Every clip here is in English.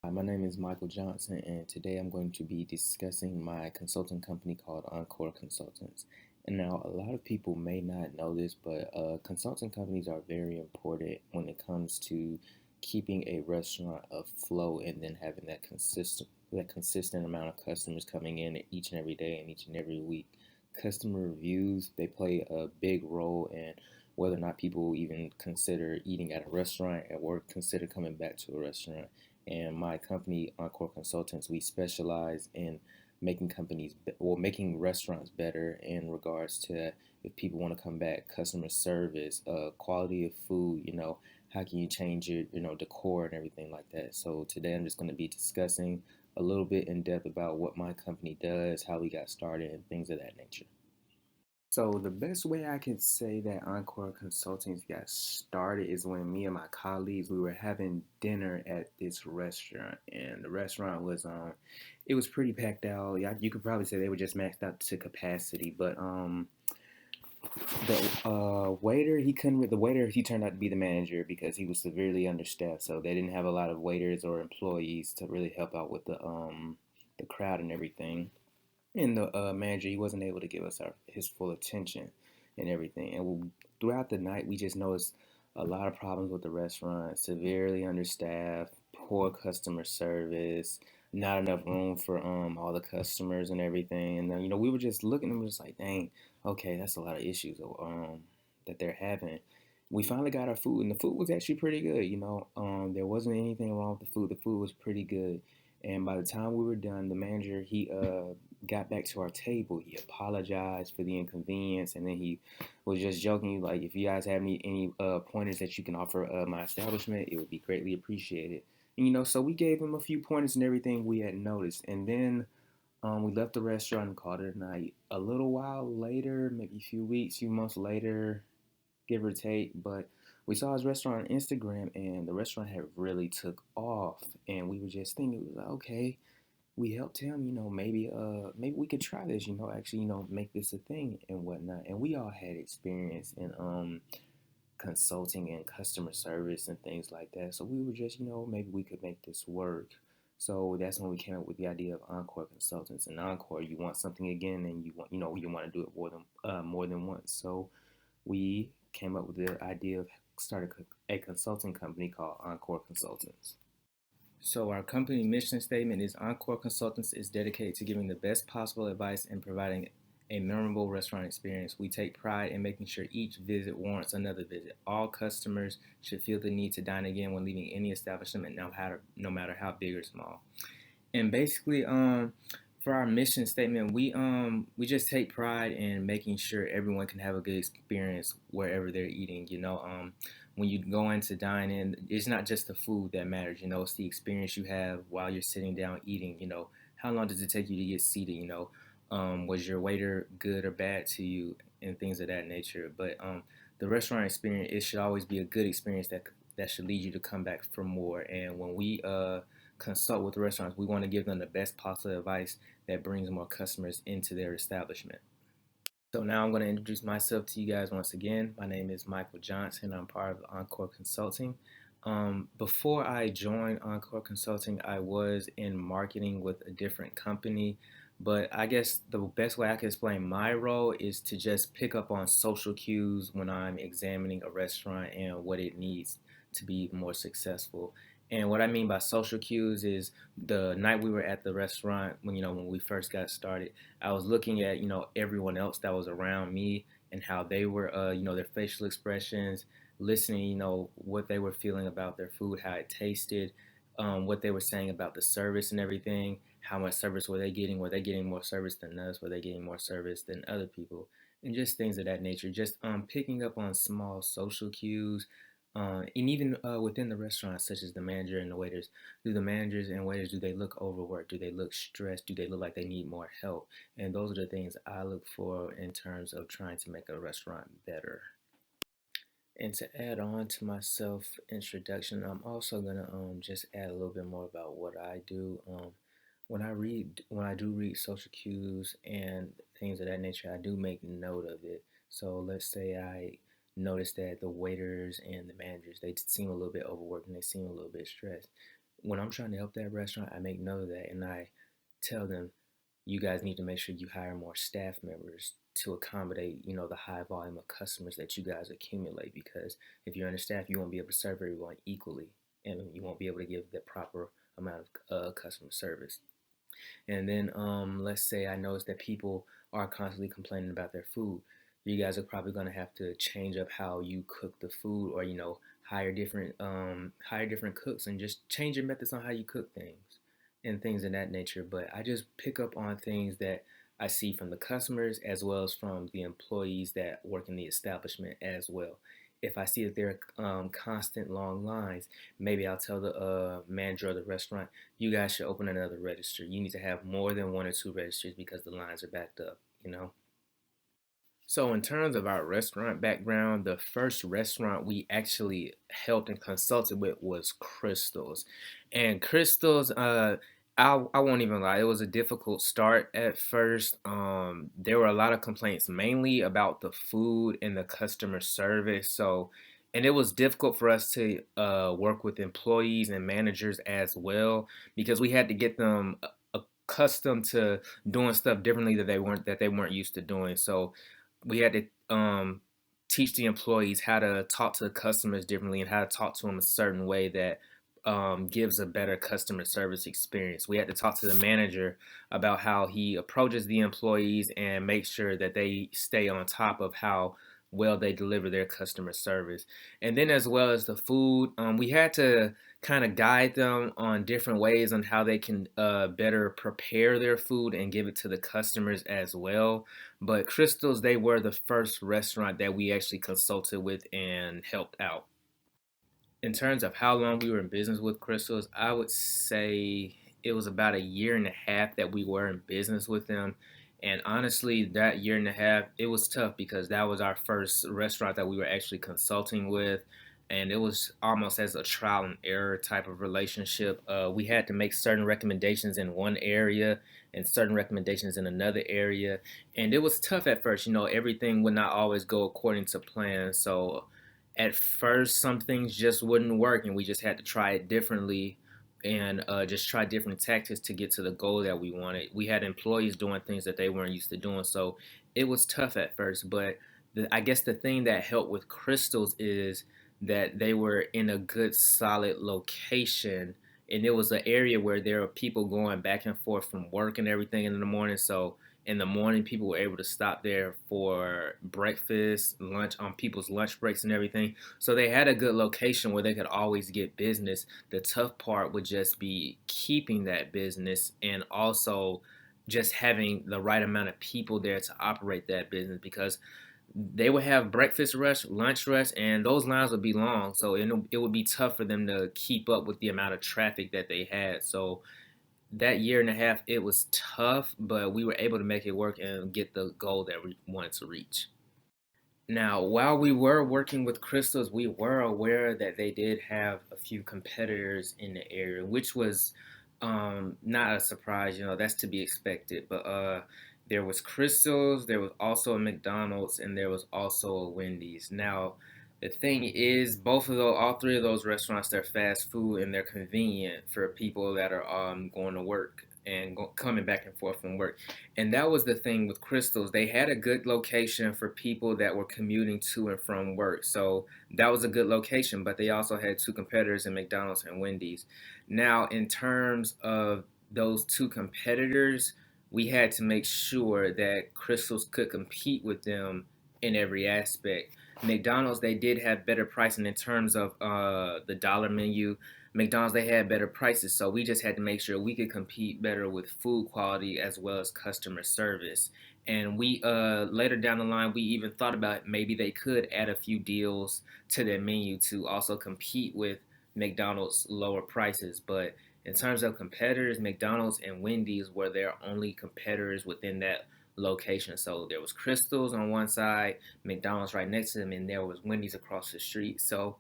Hi, my name is Michael Johnson, and today I'm going to be discussing my consulting company called Encore Consultants. And now, a lot of people may not know this, but consulting companies are very important when it comes to keeping a restaurant afloat and then having that consistent amount of customers coming in each and every day and each and every week. Customer reviews, they play a big role in whether or not people even consider eating at a restaurant or consider coming back to a restaurant. And my company, Encore Consultants, we specialize in making restaurants better in regards to if people want to come back, customer service, quality of food, how can you change your, decor and everything like that. So today I'm just going to be discussing a little bit in depth about what my company does, how we got started, and things of that nature. So the best way I can say that Encore Consulting got started is when me and my colleagues we were having dinner at this restaurant, and the restaurant was it was pretty packed out. Yeah, you could probably say they were just maxed out to capacity, but the waiter the waiter he turned out to be the manager because he was severely understaffed, so they didn't have a lot of waiters or employees to really help out with the crowd and everything. And the manager, he wasn't able to give us his full attention and everything. And throughout the night, we just noticed a lot of problems with the restaurant, severely understaffed, poor customer service, not enough room for all the customers and everything. And then, we were just looking and we were just like, dang, okay, that's a lot of issues that they're having. We finally got our food, and the food was actually pretty good. There wasn't anything wrong with the food. The food was pretty good. And by the time we were done, the manager he got back to our table. He apologized for the inconvenience, and then he was just joking like, "If you guys have any pointers that you can offer my establishment, it would be greatly appreciated." And, so we gave him a few pointers and everything we had noticed, and then we left the restaurant and called it a night. A little while later, maybe a few weeks, few months later, give or take, but we saw his restaurant on Instagram, and the restaurant had really took off, and we were just thinking, like, okay, we helped him, maybe we could try this, actually, make this a thing and whatnot. And we all had experience in consulting and customer service and things like that. So we were just, maybe we could make this work. So that's when we came up with the idea of Encore Consultants. And Encore, you want something again, and you want to do it more than once. So we came up with the idea of starting a consulting company called Encore Consultants. So our company mission statement is Encore Consultants is dedicated to giving the best possible advice and providing a memorable restaurant experience. We take pride in making sure each visit warrants another visit. All customers should feel the need to dine again when leaving any establishment, no matter how big or small. And basically, for our mission statement, we just take pride in making sure everyone can have a good experience wherever they're eating. When you go in to dine in, it's not just the food that matters. It's the experience you have while you're sitting down eating. How long does it take you to get seated? Was your waiter good or bad to you, and things of that nature. But the restaurant experience, it should always be a good experience that should lead you to come back for more. And when we consult with restaurants, we want to give them the best possible advice that brings more customers into their establishment. So now I'm going to introduce myself to you guys once again. My name is Michael Johnson. I'm part of Encore Consulting. Before I joined Encore Consulting, I was in marketing with a different company. But I guess the best way I can explain my role is to just pick up on social cues when I'm examining a restaurant and what it needs to be more successful. And what I mean by social cues is the night we were at the restaurant when we first got started, I was looking at everyone else that was around me and how they were their facial expressions, listening what they were feeling about their food, how it tasted, what they were saying about the service and everything. How much service were they getting? Were they getting more service than us? Were they getting more service than other people? And just things of that nature. Just picking up on small social cues, and even within the restaurant, such as the manager and the waiters. Do the managers and waiters, do they look overworked? Do they look stressed? Do they look like they need more help? And those are the things I look for in terms of trying to make a restaurant better. And to add on to my self introduction, I'm also gonna just add a little bit more about what I do. When I do read social cues and things of that nature, I do make note of it. So let's say I notice that the waiters and the managers, they seem a little bit overworked and they seem a little bit stressed. when I'm trying to help that restaurant, I make note of that and I tell them, you guys need to make sure you hire more staff members to accommodate, the high volume of customers that you guys accumulate. Because if you're understaffed, you won't be able to serve everyone equally, and you won't be able to give the proper amount of customer service. And then let's say I notice that people are constantly complaining about their food. You guys are probably going to have to change up how you cook the food, or hire different cooks and just change your methods on how you cook things and things of that nature. But I just pick up on things that I see from the customers as well as from the employees that work in the establishment as well. If I see that there are constant long lines, maybe I'll tell the manager of the restaurant, you guys should open another register. You need to have more than one or two registers because the lines are backed up. So, in terms of our restaurant background, the first restaurant we actually helped and consulted with was Crystal's. And Crystal's, I won't even lie, it was a difficult start at first. There were a lot of complaints, mainly about the food and the customer service. And it was difficult for us to work with employees and managers as well because we had to get them accustomed to doing stuff differently that they weren't used to doing. So we had to teach the employees how to talk to the customers differently and how to talk to them a certain way that gives a better customer service experience. We had to talk to the manager about how he approaches the employees and make sure that they stay on top of how well they deliver their customer service. And then, as well as the food, we had to kind of guide them on different ways on how they can better prepare their food and give it to the customers as well. But Crystals, they were the first restaurant that we actually consulted with and helped out. In terms of how long we were in business with Crystals, I would say it was about a year and a half that we were in business with them. And honestly, that year and a half, it was tough because that was our first restaurant that we were actually consulting with. And it was almost as a trial and error type of relationship. We had to make certain recommendations in one area and certain recommendations in another area. And it was tough at first. Everything would not always go according to plan. So at first some things just wouldn't work and we just had to try it differently and just try different tactics to get to the goal that we wanted. We had employees doing things that they weren't used to doing, so it was tough at first. But I guess the thing that helped with Crystals is that they were in a good solid location, and it was an area where there were people going back and forth from work and everything in the morning. So in the morning, people were able to stop there for breakfast, lunch, on people's lunch breaks and everything. So they had a good location where they could always get business. The tough part would just be keeping that business and also just having the right amount of people there to operate that business because they would have breakfast rush, lunch rush, and those lines would be long. So it would be tough for them to keep up with the amount of traffic that they had. So that year and a half, it was tough, but we were able to make it work and get the goal that we wanted to reach. Now, while we were working with Crystals, we were aware that they did have a few competitors in the area, which was not a surprise. That's to be expected. But there was Crystals, there was also a McDonald's, and there was also a Wendy's. Now, the thing is, all three of those restaurants, they're fast food and they're convenient for people that are going to work and coming back and forth from work. And that was the thing with Crystals. They had a good location for people that were commuting to and from work. So that was a good location, but they also had two competitors in McDonald's and Wendy's. Now, in terms of those two competitors, we had to make sure that Crystals could compete with them in every aspect. McDonald's, they did have better pricing in terms of the dollar menu. McDonald's, they had better prices, so we just had to make sure we could compete better with food quality as well as customer service. And we later down the line, we even thought about maybe they could add a few deals to their menu to also compete with McDonald's lower prices. But in terms of competitors, McDonald's and Wendy's were their only competitors within that location. So there was Crystals on one side, McDonald's right next to them, and there was Wendy's across the street. So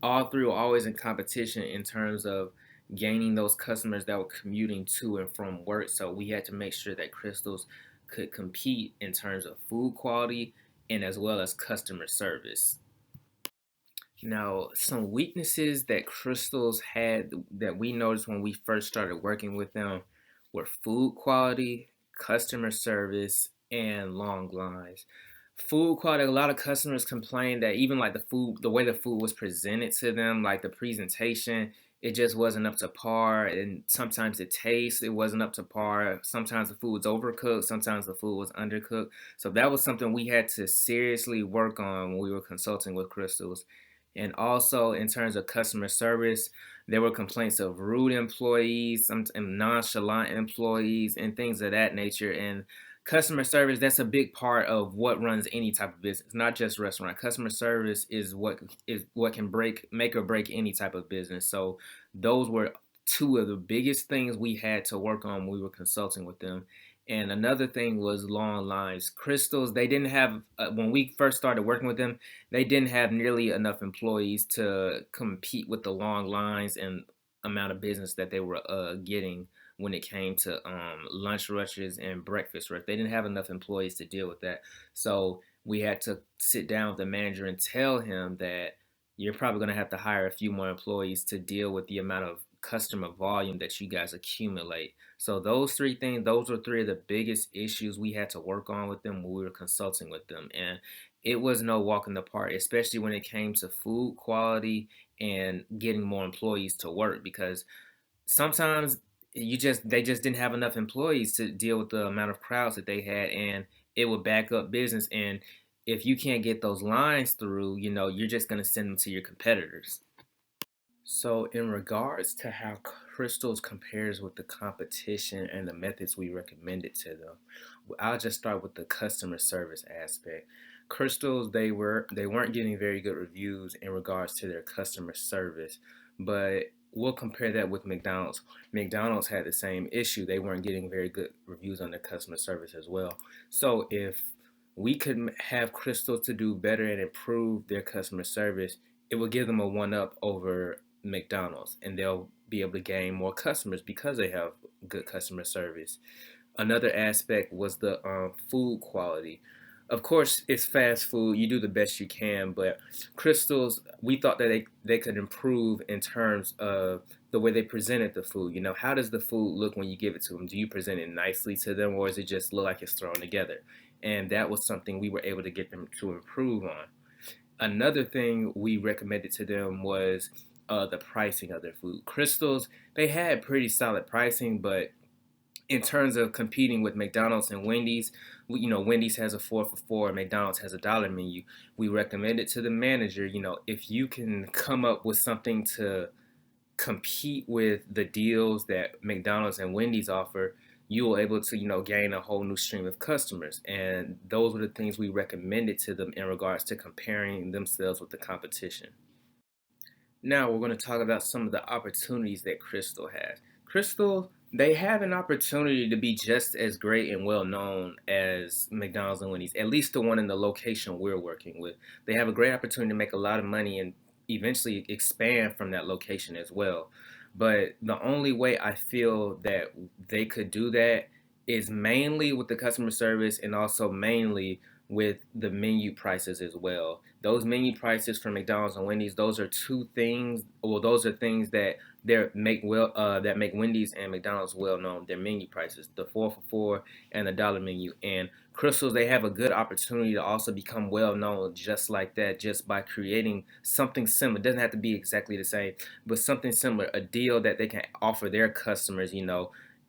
all three were always in competition in terms of gaining those customers that were commuting to and from work. So we had to make sure that Crystals could compete in terms of food quality and as well as customer service. Now, some weaknesses that Crystals had that we noticed when we first started working with them were food quality, customer service, and long lines. Food quality, a lot of customers complained that even like the food, the way the food was presented to them, like the presentation, it just wasn't up to par. And sometimes the taste, it wasn't up to par. Sometimes the food was overcooked, sometimes the food was undercooked. So that was something we had to seriously work on when we were consulting with Crystals. And also in terms of customer service, there were complaints of rude employees, some and nonchalant employees, and things of that nature. And customer service, that's a big part of what runs any type of business, not just restaurant. Customer service is what can make or break any type of business. So those were two of the biggest things we had to work on when we were consulting with them. And another thing was long lines. Crystals, they didn't have when we first started working with them, they didn't have nearly enough employees to compete with the long lines and amount of business that they were getting when it came to lunch rushes and breakfast rush. They didn't have enough employees to deal with that. So we had to sit down with the manager and tell him that you're probably going to have to hire a few more employees to deal with the amount of customer volume that you guys accumulate. So those three things, those were three of the biggest issues we had to work on with them when we were consulting with them. And it was no walk in the park, especially when it came to food quality and getting more employees to work because sometimes they just didn't have enough employees to deal with the amount of crowds that they had, and it would back up business. And if you can't get those lines through, you're just going to send them to your competitors. So, in regards to how Crystals compares with the competition and the methods we recommended to them, I'll just start with the customer service aspect. Crystals, they weren't getting very good reviews in regards to their customer service, but we'll compare that with McDonald's. McDonald's had the same issue. They weren't getting very good reviews on their customer service as well. So, if we could have Crystals to do better and improve their customer service, it will give them a one up over McDonald's, and they'll be able to gain more customers because they have good customer service. Another aspect was the food quality. Of course, it's fast food. You do the best you can, but Crystals, we thought that they could improve in terms of the way they presented the food. How does the food look when you give it to them? Do you present it nicely to them, or does it just look like it's thrown together? And that was something we were able to get them to improve on. Another thing we recommended to them was the pricing of their food. Crystals, they had pretty solid pricing, but in terms of competing with McDonald's and Wendy's, Wendy's has a 4 for $4, McDonald's has a dollar menu. We recommended to the manager, if you can come up with something to compete with the deals that McDonald's and Wendy's offer, you will able to, gain a whole new stream of customers. And those were the things we recommended to them in regards to comparing themselves with the competition. Now we're going to talk about some of the opportunities that Crystal has. Crystal, they have an opportunity to be just as great and well known as McDonald's and Wendy's, at least the one in the location we're working with. They have a great opportunity to make a lot of money and eventually expand from that location as well. But the only way I feel that they could do that is mainly with the customer service and also mainly with the menu prices as well. Those menu prices for McDonald's and Wendy's, those are two things, well, those are things that make Wendy's and McDonald's well known. Their menu prices, the 4 for $4 and the dollar menu. And Crystals, they have a good opportunity to also become well known just like that, just by creating something similar. It doesn't have to be exactly the same, but something similar, a deal that they can offer their customers,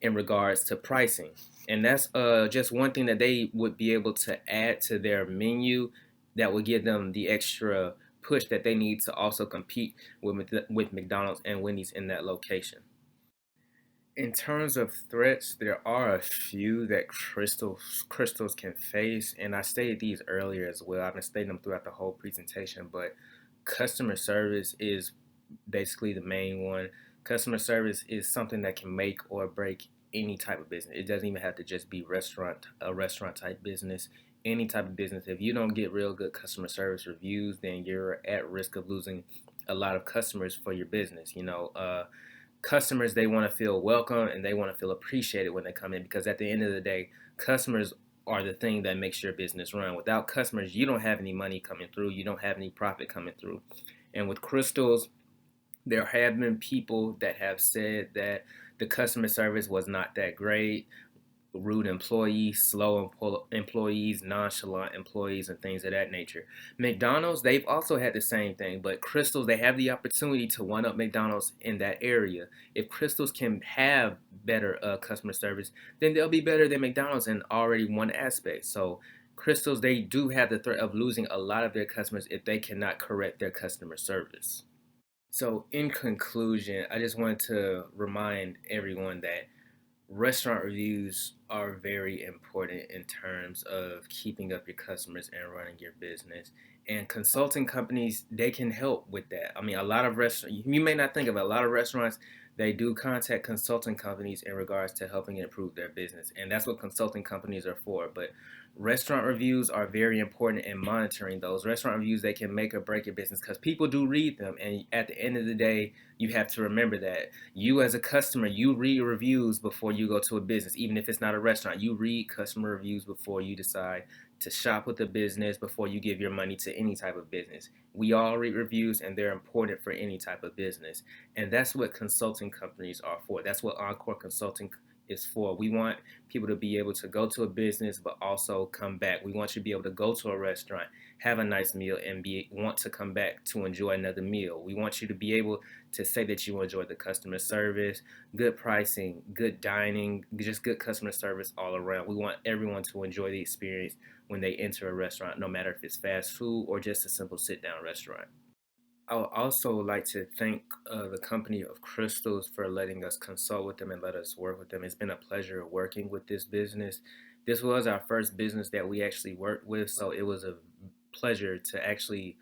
in regards to pricing. And that's just one thing that they would be able to add to their menu that would give them the extra push that they need to also compete with McDonald's and Wendy's in that location. In terms of threats, there are a few that crystals can face, and I stated these earlier as well. I've been stating them throughout the whole presentation, but customer service is basically the main one. Customer service is something that can make or break any type of business. It doesn't even have to just be a restaurant type business. Any type of business. If you don't get real good customer service reviews, then you're at risk of losing a lot of customers for your business. Customers, they want to feel welcome and they want to feel appreciated when they come in, because at the end of the day, customers are the thing that makes your business run. Without customers, you don't have any money coming through, you don't have any profit coming through. And with Crystals, there have been people that have said that the customer service was not that great, rude employees, slow employees, nonchalant employees, and things of that nature. McDonald's, they've also had the same thing, but Crystals, they have the opportunity to one up McDonald's in that area. If Crystals can have better customer service, then they'll be better than McDonald's in already one aspect. So Crystals, they do have the threat of losing a lot of their customers if they cannot correct their customer service. So, in conclusion, I just wanted to remind everyone that restaurant reviews are very important in terms of keeping up your customers and running your business. And consulting companies, they can help with that. I mean, a lot of restaurants, you may not think of it, a lot of restaurants, they do contact consulting companies in regards to helping improve their business. And that's what consulting companies are for. But restaurant reviews are very important in monitoring those. Restaurant reviews, they can make or break your business because people do read them. And at the end of the day, you have to remember that you as a customer, you read reviews before you go to a business. Even if it's not a restaurant, you read customer reviews before you decide to shop with a business, before you give your money to any type of business. We all read reviews, and they're important for any type of business. And that's what consulting companies are for. That's what Encore Consulting is for. We want people to be able to go to a business but also come back. We want you to be able to go to a restaurant, have a nice meal, and want to come back to enjoy another meal. We want you to be able to say that you enjoy the customer service, good pricing, good dining, just good customer service all around. We want everyone to enjoy the experience when they enter a restaurant, no matter if it's fast food or just a simple sit down restaurant. I would also like to thank the company of Crystals for letting us consult with them and let us work with them. It's been a pleasure working with this business. This was our first business that we actually worked with, so it was a pleasure to actually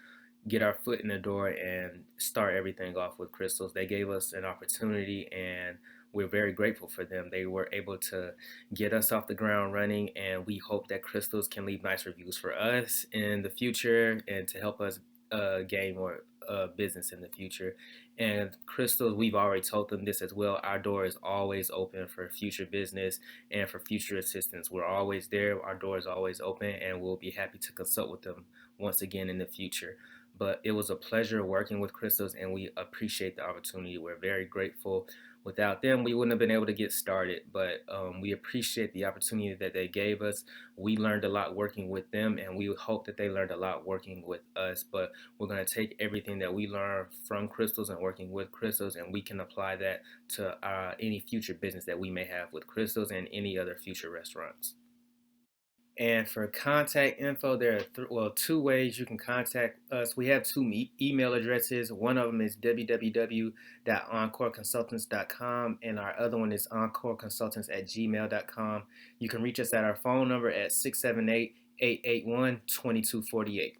get our foot in the door and start everything off with Crystals. They gave us an opportunity, and we're very grateful for them. They were able to get us off the ground running, and we hope that Crystals can leave nice reviews for us in the future and to help us gain more business in the future. And Crystals, we've already told them this as well. Our door is always open for future business and for future assistance. We're always there. Our door is always open, and we'll be happy to consult with them once again in the future. But it was a pleasure working with Crystals, and we appreciate the opportunity. We're very grateful. Without them, we wouldn't have been able to get started, but we appreciate the opportunity that they gave us. We learned a lot working with them, and we hope that they learned a lot working with us. But we're going to take everything that we learned from Crystals and working with Crystals, and we can apply that to any future business that we may have with Crystals and any other future restaurants. And for contact info, there are two ways you can contact us. We have two email addresses. One of them is www.encoreconsultants.com, and our other one is encoreconsultants@gmail.com. You can reach us at our phone number at 678-881-2248.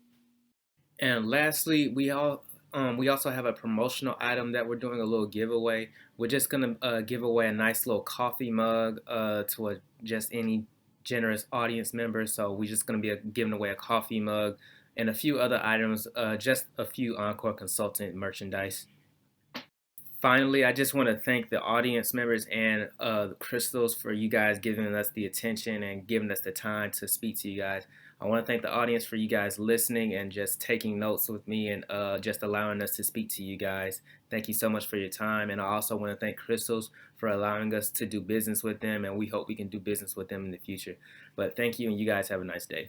And lastly, we also have a promotional item that we're doing, a little giveaway. We're just gonna give away a nice little coffee mug to just any generous audience member. So we're just gonna be giving away a coffee mug and a few other items, just a few Encore Consultant merchandise. Finally, I just want to thank the audience members and the Crystals for you guys giving us the attention and giving us the time to speak to you guys. I want to thank the audience for you guys listening and just taking notes with me and just allowing us to speak to you guys. Thank you so much for your time. And I also want to thank Crystals for allowing us to do business with them. And we hope we can do business with them in the future. But thank you, and you guys have a nice day.